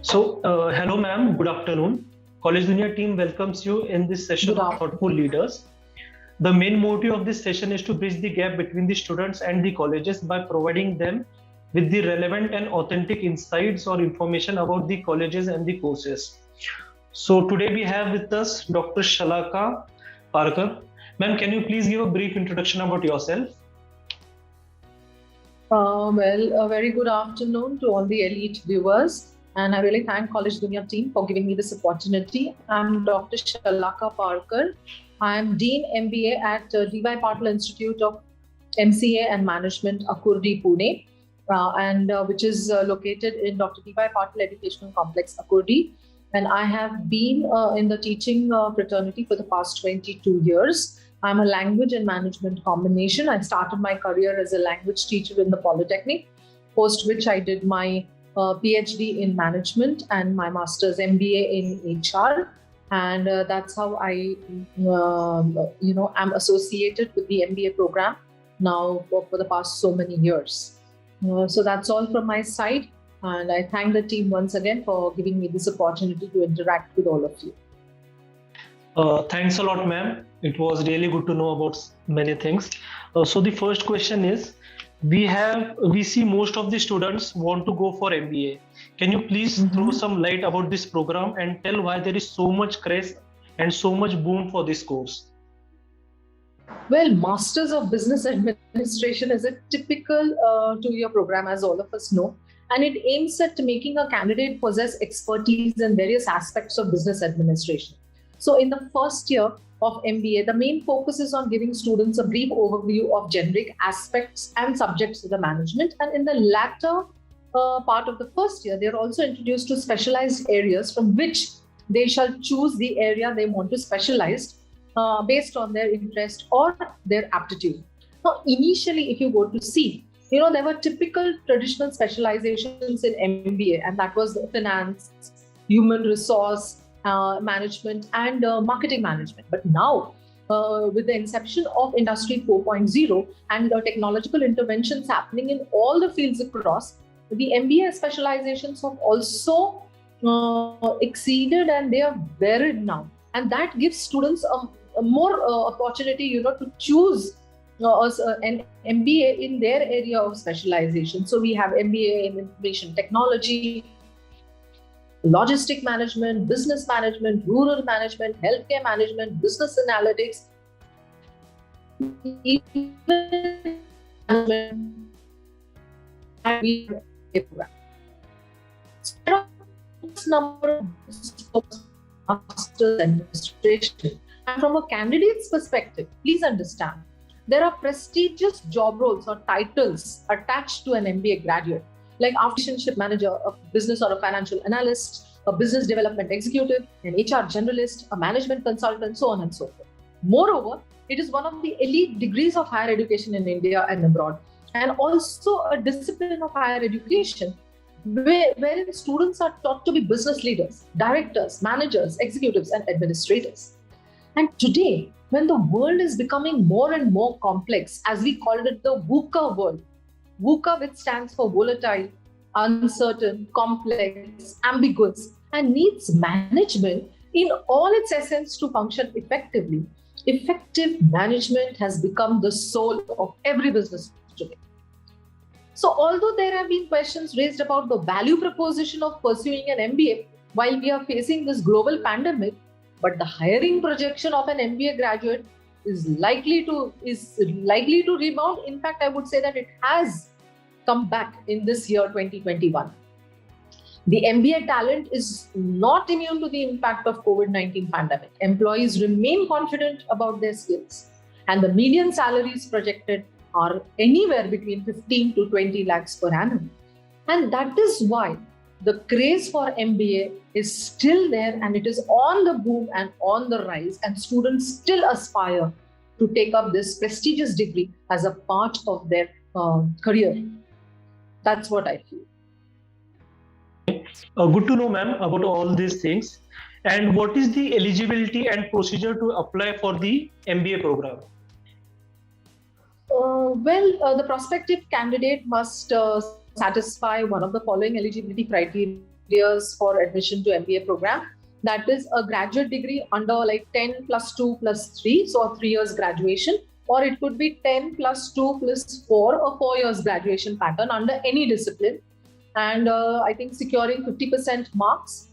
Hello, ma'am. Good afternoon. College Dunia team welcomes you in this session Good of Thoughtful afternoon. Leaders. The main motive of this session is to bridge the gap between the students and the colleges by providing them with the relevant and authentic insights or information about the colleges and the courses. So, today we have with us Dr. Shalaka Parkar. Ma'am, can you please give a brief introduction about yourself? A very good afternoon to all the elite viewers. And I really thank College Dunia team for giving me this opportunity. I'm Dr. Shalaka Parkar. I'm Dean MBA at D.Y. Patil Institute of MCA and Management, Akurdi, Pune, which is located in Dr. D.Y. Patil Educational Complex, Akurdi. And I have been in the teaching fraternity for the past 22 years. I'm a language and management combination. I started my career as a language teacher in the Polytechnic, post which I did my PhD in management and my master's MBA in HR. And that's how I, am associated with the MBA program now for the past so many years. So that's all from my side. And I thank the team once again for giving me this opportunity to interact with all of you. Thanks a lot, ma'am. It was really good to know about many things. So the first question is, we see most of the students want to go for MBA. Can you please throw some light about this program and tell why there is so much craze and so much boom for this course? Well, Masters of Business Administration is a typical two-year program, as all of us know, and it aims at making a candidate possess expertise in various aspects of business administration. So in the first year of MBA, the main focus is on giving students a brief overview of generic aspects and subjects of the management. And in the latter part of the first year, they're also introduced to specialized areas from which they shall choose the area they want to specialize based on their interest or their aptitude. Now, initially, if you go to see, there were typical traditional specializations in MBA, and that was finance, human resource, management, and marketing management. But now, with the inception of Industry 4.0 and the technological interventions happening in all the fields across, the MBA specializations have also exceeded and they are varied now. And that gives students a more opportunity, to choose an MBA in their area of specialization. So we have MBA in information technology, logistic management, business management, rural management, healthcare management, business analytics, even management, and we have a program. So there are a number of masters administration. And from a candidate's perspective, please understand, there are prestigious job roles or titles attached to an MBA graduate, like relationship manager, a business or a financial analyst, a business development executive, an HR generalist, a management consultant, so on and so forth. Moreover, it is one of the elite degrees of higher education in India and abroad, and also a discipline of higher education wherein students are taught to be business leaders, directors, managers, executives, and administrators. And today, when the world is becoming more and more complex, as we called it the VUCA world, VUCA, which stands for volatile, uncertain, complex, ambiguous, and needs management in all its essence to function effectively. Effective management has become the soul of every business today. So although there have been questions raised about the value proposition of pursuing an MBA while we are facing this global pandemic, but the hiring projection of an MBA graduate is likely to rebound. In fact, I would say that it has come back in this year 2021. The MBA talent is not immune to the impact of COVID-19 pandemic. Employees remain confident about their skills, and the median salaries projected are anywhere between 15 to 20 lakhs per annum. And that is why the craze for MBA is still there, and it is on the boom and on the rise, and students still aspire to take up this prestigious degree as a part of their career. That's what I feel. Good to know, ma'am, about all these things. And what is the eligibility and procedure to apply for the MBA program? The prospective candidate must satisfy one of the following eligibility criteria years for admission to MBA program. That is a graduate degree under like 10 plus 2 plus 3, so a 3 years graduation, or it could be 10 plus 2 plus 4, or 4 years graduation pattern under any discipline. And I think securing 50% marks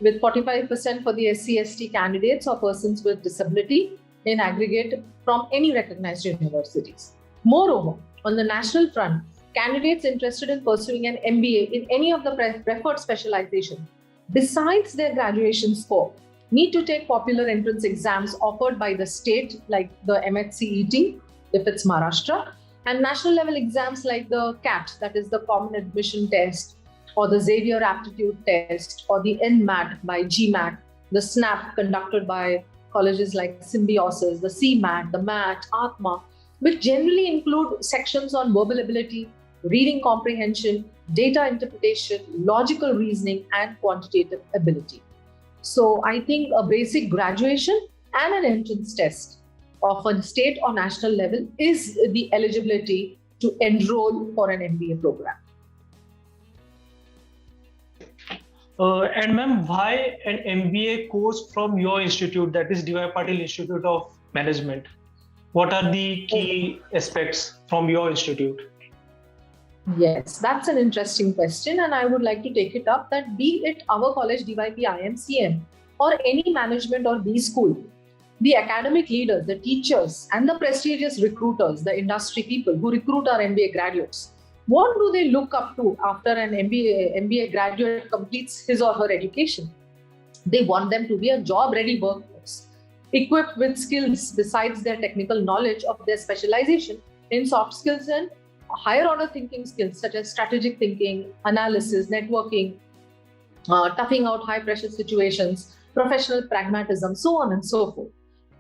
with 45% for the SC/ST candidates or persons with disability in aggregate from any recognized universities. Moreover, on the national front, candidates interested in pursuing an MBA in any of the preferred specialization, besides their graduation score, need to take popular entrance exams offered by the state, like the MHCET, if it's Maharashtra, and national level exams like the CAT, that is the Common Admission Test, or the Xavier Aptitude Test, or the NMAT by GMAT, the SNAP conducted by colleges like Symbiosis, the CMAT, the MAT, Atma, which generally include sections on verbal ability, reading comprehension, data interpretation, logical reasoning, and quantitative ability. So I think a basic graduation and an entrance test of a state or national level is the eligibility to enroll for an MBA program. And ma'am, why an MBA course from your institute, that is D.Y. Patil Institute of Management? What are the key aspects from your institute? Yes, that's an interesting question, and I would like to take it up that be it our college DYP IMCM or any management or B school, the academic leaders, the teachers, and the prestigious recruiters, the industry people who recruit our MBA graduates, what do they look up to after an MBA graduate completes his or her education? They want them to be a job-ready workforce, equipped with skills besides their technical knowledge of their specialization in soft skills and higher order thinking skills such as strategic thinking, analysis, networking, toughing out high pressure situations, professional pragmatism, so on and so forth.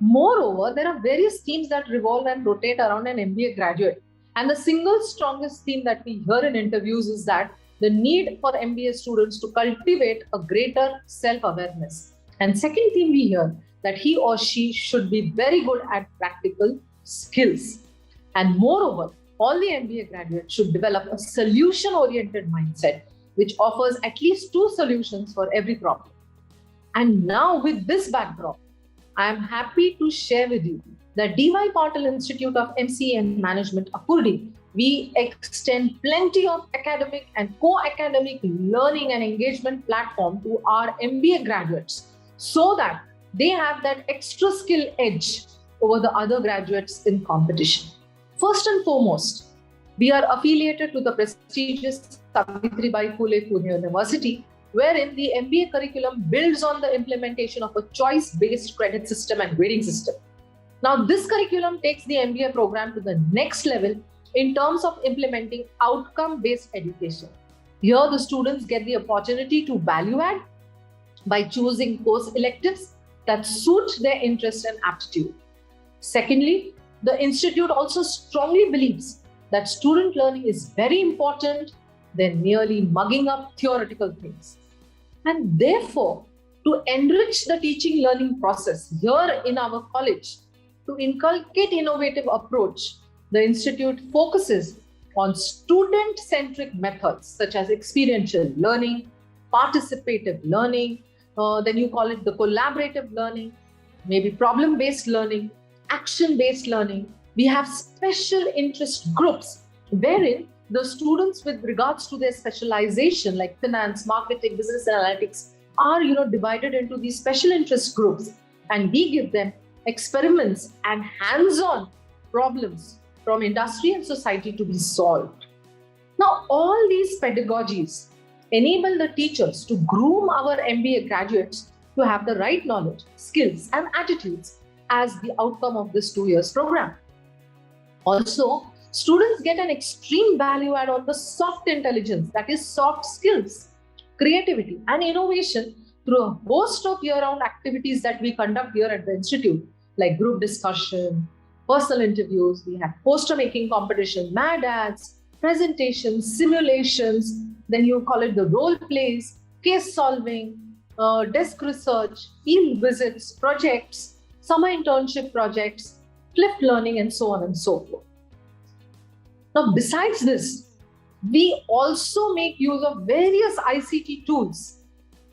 Moreover, there are various themes that revolve and rotate around an MBA graduate. And the single strongest theme that we hear in interviews is that the need for MBA students to cultivate a greater self-awareness. And second theme we hear that he or she should be very good at practical skills. And moreover, all the MBA graduates should develop a solution-oriented mindset, which offers at least 2 solutions for every problem. And now with this backdrop, I am happy to share with you that D.Y. Patil Institute of MCA and Management, Akurdi, we extend plenty of academic and co-academic learning and engagement platform to our MBA graduates so that they have that extra skill edge over the other graduates in competition. First and foremost, we are affiliated to the prestigious Savitribai Phule Pune University, wherein the MBA curriculum builds on the implementation of a choice-based credit system and grading system. Now, this curriculum takes the MBA program to the next level in terms of implementing outcome-based education. Here, the students get the opportunity to value add by choosing course electives that suit their interest and aptitude. Secondly, the institute also strongly believes that student learning is very important than merely mugging up theoretical things. And therefore, to enrich the teaching learning process here in our college, to inculcate innovative approach, the institute focuses on student-centric methods such as experiential learning, participative learning, then you call it the collaborative learning, maybe problem-based learning, action-based learning. We have special interest groups wherein the students with regards to their specialization like finance, marketing, business analytics are divided into these special interest groups, and we give them experiments and hands-on problems from industry and society to be solved. Now, all these pedagogies enable the teachers to groom our MBA graduates to have the right knowledge, skills, and attitudes as the outcome of this 2 years program. Also, students get an extreme value add on the soft intelligence, that is soft skills, creativity, and innovation through a host of year-round activities that we conduct here at the institute, like group discussion, personal interviews, we have poster making competition, mad ads, presentations, simulations, then you call it the role plays, case solving, desk research, field visits, projects, summer internship projects, flipped learning, and so on and so forth. Now, besides this, We also make use of various ICT tools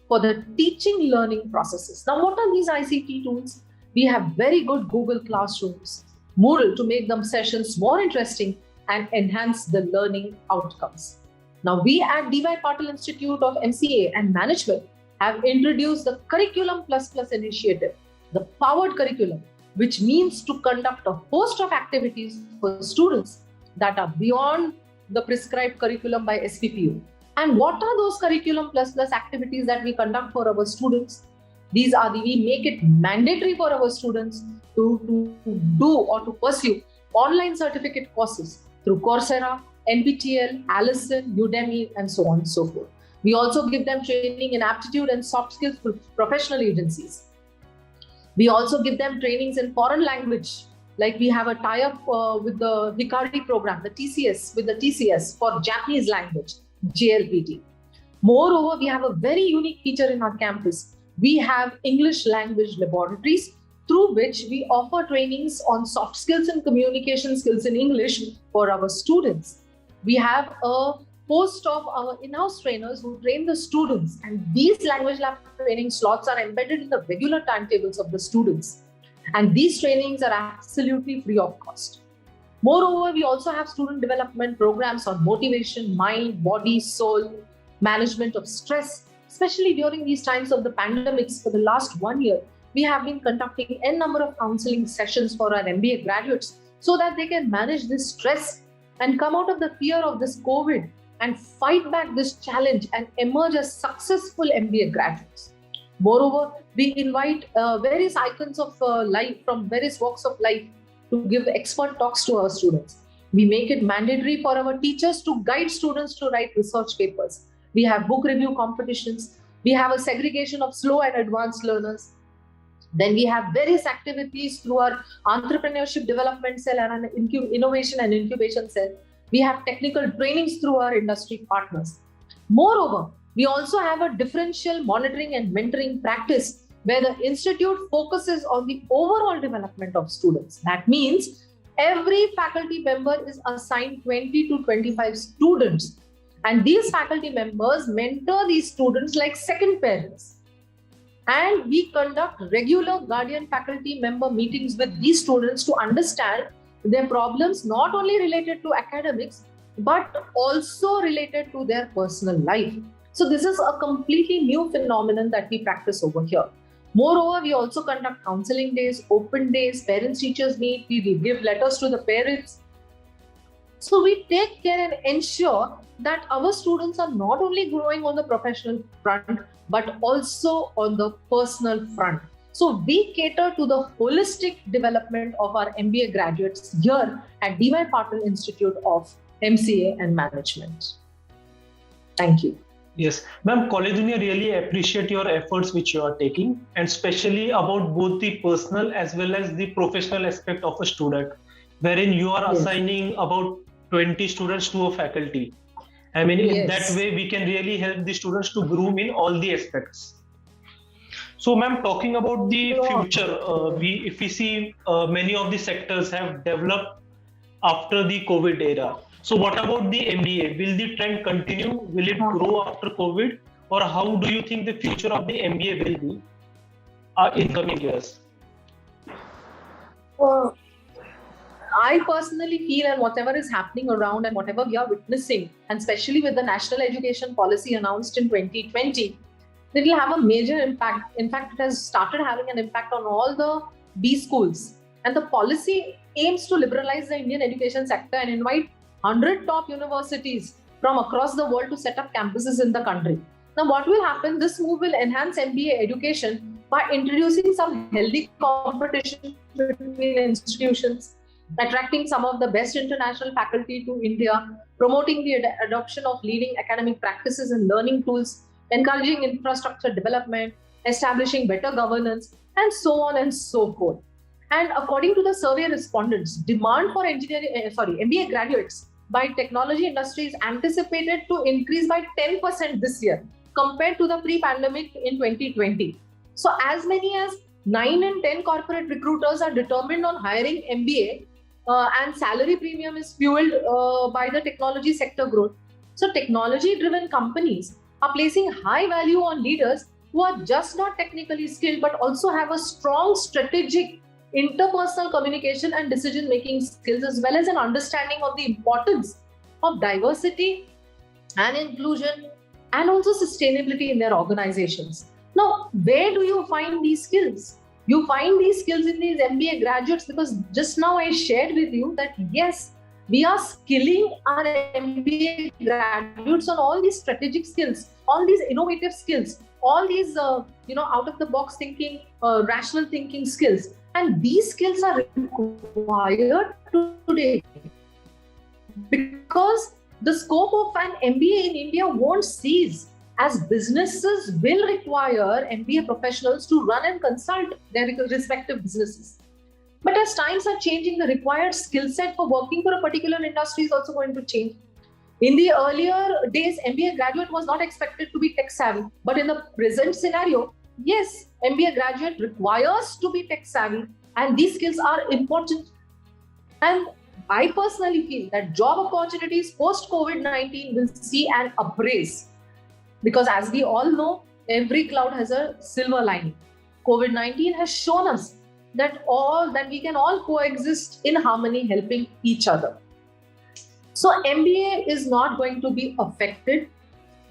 for the teaching learning processes. Now, what are these ICT tools? We have very good Google Classrooms, Moodle to make them sessions more interesting and enhance the learning outcomes. Now, we at DY Patil Institute of MCA and Management have introduced the Curriculum Plus Plus initiative, the powered curriculum, which means to conduct a host of activities for students that are beyond the prescribed curriculum by SPPU. And what are those Curriculum Plus Plus activities that we conduct for our students? We make it mandatory for our students to do or to pursue online certificate courses through Coursera, NPTEL, Allison, Udemy, and so on and so forth. We also give them training in aptitude and soft skills for professional agencies. We also give them trainings in foreign language, like we have a tie-up with the Hikari program, the TCS for Japanese language, JLPT. Moreover, we have a very unique feature in our campus. We have English language laboratories through which we offer trainings on soft skills and communication skills in English for our students. We have a host of our in-house trainers who train the students, and these language lab training slots are embedded in the regular timetables of the students. And these trainings are absolutely free of cost. Moreover, we also have student development programs on motivation, mind, body, soul, management of stress, especially during these times of the pandemics. For the last 1 year, we have been conducting a number of counseling sessions for our MBA graduates so that they can manage this stress and come out of the fear of this COVID and fight back this challenge and emerge as successful MBA graduates. Moreover, we invite various icons of life from various walks of life to give expert talks to our students. We make it mandatory for our teachers to guide students to write research papers. We have book review competitions. We have a segregation of slow and advanced learners. Then we have various activities through our entrepreneurship development cell and an innovation and incubation cell. We have technical trainings through our industry partners. Moreover, we also have a differential monitoring and mentoring practice where the institute focuses on the overall development of students. That means every faculty member is assigned 20 to 25 students. And these faculty members mentor these students like second parents. And we conduct regular guardian faculty member meetings with these students to understand their problems, not only related to academics, but also related to their personal life. So this is a completely new phenomenon that we practice over here. Moreover, we also conduct counseling days, open days, parents-teachers meet, we give letters to the parents. So we take care and ensure that our students are not only growing on the professional front, but also on the personal front. So we cater to the holistic development of our MBA graduates here at DY Patil Institute of MCA and Management. Thank you. Yes, ma'am, College Dunia really appreciate your efforts which you are taking, and especially about both the personal as well as the professional aspect of a student, wherein you are assigning about 20 students to a faculty. I mean, in that way, we can really help the students to groom in all the aspects. So, ma'am, talking about the future, if we see many of the sectors have developed after the COVID era. So what about the MBA? Will the trend continue? Will it grow after COVID? Or how do you think the future of the MBA will be in coming years? I personally feel, and whatever is happening around and whatever we are witnessing, and especially with the National Education Policy announced in 2020, it will have a major impact. In fact, it has started having an impact on all the B schools. And the policy aims to liberalize the Indian education sector and invite 100 top universities from across the world to set up campuses in the country. Now, what will happen? This move will enhance MBA education by introducing some healthy competition between institutions, attracting some of the best international faculty to India, promoting the adoption of leading academic practices and learning tools, encouraging infrastructure development, establishing better governance, and so on and so forth. And according to the survey respondents, demand for MBA graduates by technology industry is anticipated to increase by 10% this year compared to the pre-pandemic in 2020. So as many as 9 in 10 corporate recruiters are determined on hiring MBA and salary premium is fueled by the technology sector growth. So technology-driven companies are placing high value on leaders who are just not technically skilled, but also have a strong strategic interpersonal communication and decision-making skills, as well as an understanding of the importance of diversity and inclusion and also sustainability in their organizations. Now, where do you find these skills? You find these skills in these MBA graduates, because just now I shared with you that yes, we are skilling our MBA graduates on all these strategic skills, all these innovative skills, all these out of the box thinking, rational thinking skills, and these skills are required today because the scope of an MBA in India won't cease, as businesses will require MBA professionals to run and consult their respective businesses. But as times are changing, the required skill set for working for a particular industry is also going to change. In the earlier days, MBA graduate was not expected to be tech savvy, but in the present scenario, yes, MBA graduate requires to be tech savvy, and these skills are important. And I personally feel that job opportunities post COVID-19 will see an upraise, because as we all know, every cloud has a silver lining. COVID-19 has shown us that we can all coexist in harmony, helping each other. So MBA is not going to be affected.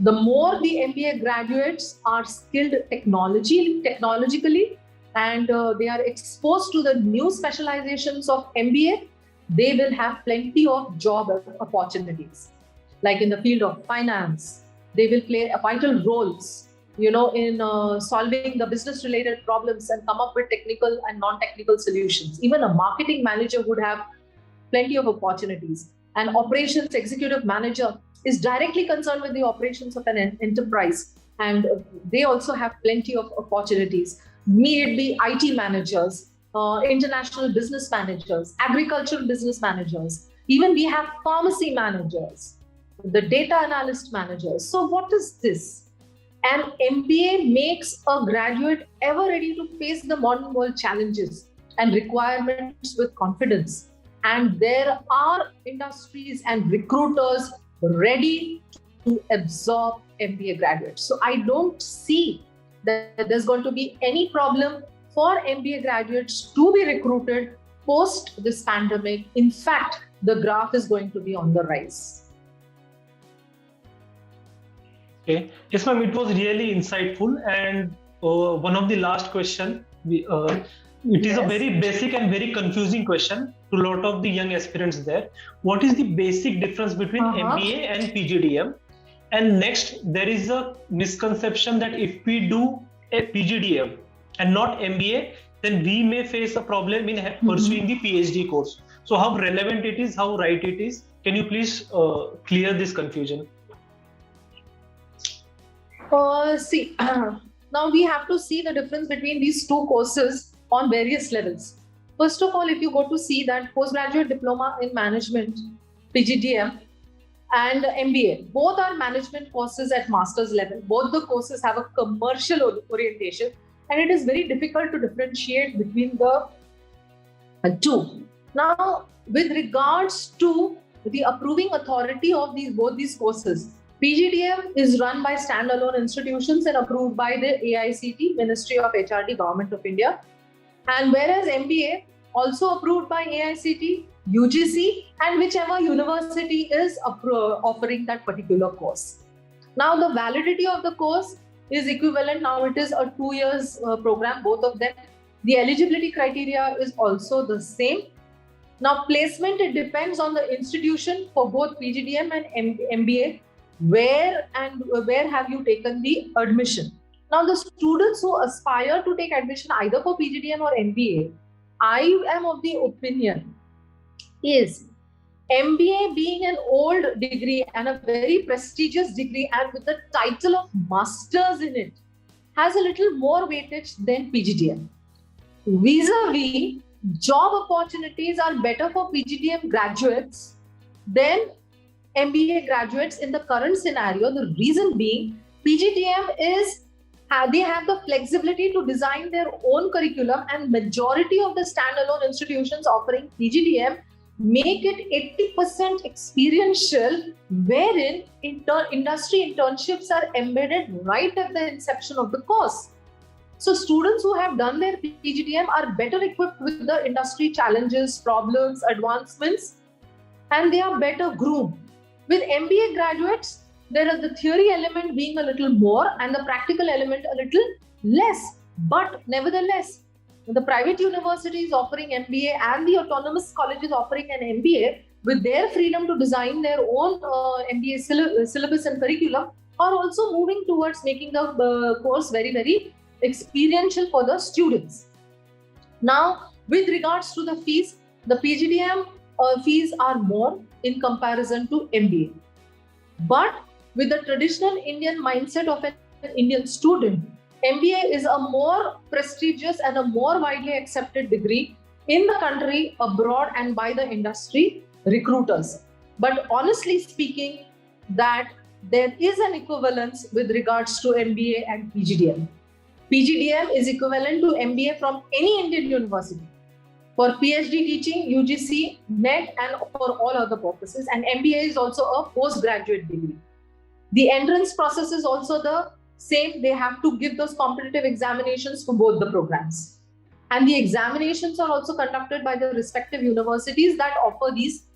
The more the MBA graduates are skilled technologically, and they are exposed to the new specializations of MBA, they will have plenty of job opportunities. Like in the field of finance, they will play vital roles, in solving the business-related problems and come up with technical and non-technical solutions. Even a marketing manager would have plenty of opportunities. An operations executive manager is directly concerned with the operations of an enterprise, and they also have plenty of opportunities. May it be IT managers, international business managers, agricultural business managers, even we have pharmacy managers, the data analyst managers. So what is this? An MBA makes a graduate ever ready to face the modern world challenges and requirements with confidence. And there are industries and recruiters ready to absorb MBA graduates. So I don't see that there's going to be any problem for MBA graduates to be recruited post this pandemic. In fact, the graph is going to be on the rise. Okay. Yes, ma'am, it was really insightful. And one of the last question, it is a very basic and very confusing question to a lot of the young aspirants there. What is the basic difference between MBA and PGDM? And next, there is a misconception that if we do a PGDM and not MBA, then we may face a problem in pursuing the PhD course. So how relevant it is, how right it is? Can you please clear this confusion? Now we have to see the difference between these two courses on various levels. First of all, if you go to see that postgraduate diploma in management, PGDM, and MBA, both are management courses at master's level. Both the courses have a commercial orientation, and it is very difficult to differentiate between the two. Now, with regards to the approving authority of both these courses, PGDM is run by standalone institutions and approved by the AICT, Ministry of HRD, Government of India. And whereas MBA, also approved by AICT, UGC, and whichever university is offering that particular course. Now, the validity of the course is equivalent. Now, it is a 2 years program, both of them. The eligibility criteria is also the same. Now, placement, it depends on the institution for both PGDM and MBA. Where have you taken the admission? Now, the students who aspire to take admission either for PGDM or MBA, I am of the opinion is MBA being an old degree and a very prestigious degree and with the title of masters in it has a little more weightage than PGDM. Vis-a-vis, job opportunities are better for PGDM graduates than MBA graduates in the current scenario. The reason being, PGDM they have the flexibility to design their own curriculum, and majority of the standalone institutions offering PGDM make it 80% experiential, wherein industry internships are embedded right at the inception of the course. So students who have done their PGDM are better equipped with the industry challenges, problems, advancements, and they are better groomed. With MBA graduates, there is the theory element being a little more and the practical element a little less. But nevertheless, the private universities offering MBA and the autonomous colleges offering an MBA with their freedom to design their own MBA syllabus and curriculum are also moving towards making the course very, very experiential for the students. Now, with regards to the fees, the PGDM fees are more in comparison to MBA. But with the traditional Indian mindset of an Indian student, MBA is a more prestigious and a more widely accepted degree in the country, abroad, and by the industry recruiters. But honestly speaking, that there is an equivalence with regards to MBA and PGDM. PGDM is equivalent to MBA from any Indian university. For PhD teaching, UGC, NET, and for all other purposes. And MBA is also a postgraduate degree. The entrance process is also the same. They have to give those competitive examinations for both the programs. And the examinations are also conducted by the respective universities that offer these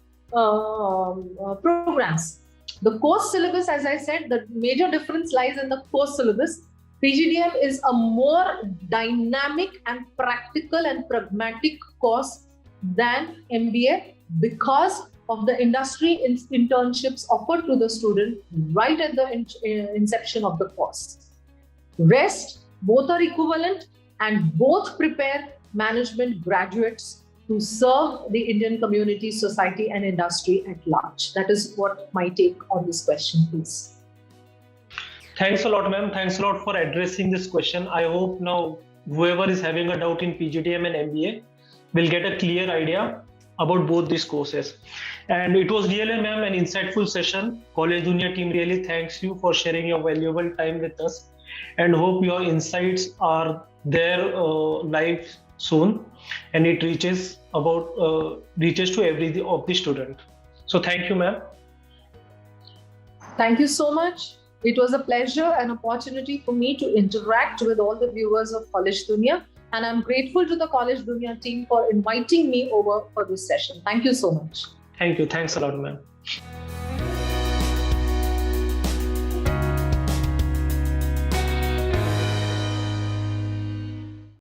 programs. The course syllabus, as I said, the major difference lies in the course syllabus. PGDM is a more dynamic and practical and pragmatic course than MBA because of the industry internships offered to the student right at the inception of the course. Rest, both are equivalent and both prepare management graduates to serve the Indian community, society, and industry at large. That is what my take on this question is. Thanks a lot, ma'am. Thanks a lot for addressing this question. I hope now whoever is having a doubt in PGDM and MBA will get a clear idea about both these courses. And it was really, ma'am, an insightful session. College Dunia team really thanks you for sharing your valuable time with us, and hope your insights are there live soon and it reaches to every of the student. So thank you, ma'am. Thank you so much. It was a pleasure and opportunity for me to interact with all the viewers of College Dunia, and I'm grateful to the College Dunia team for inviting me over for this session. Thank you so much. Thank you. Thanks a lot, ma'am.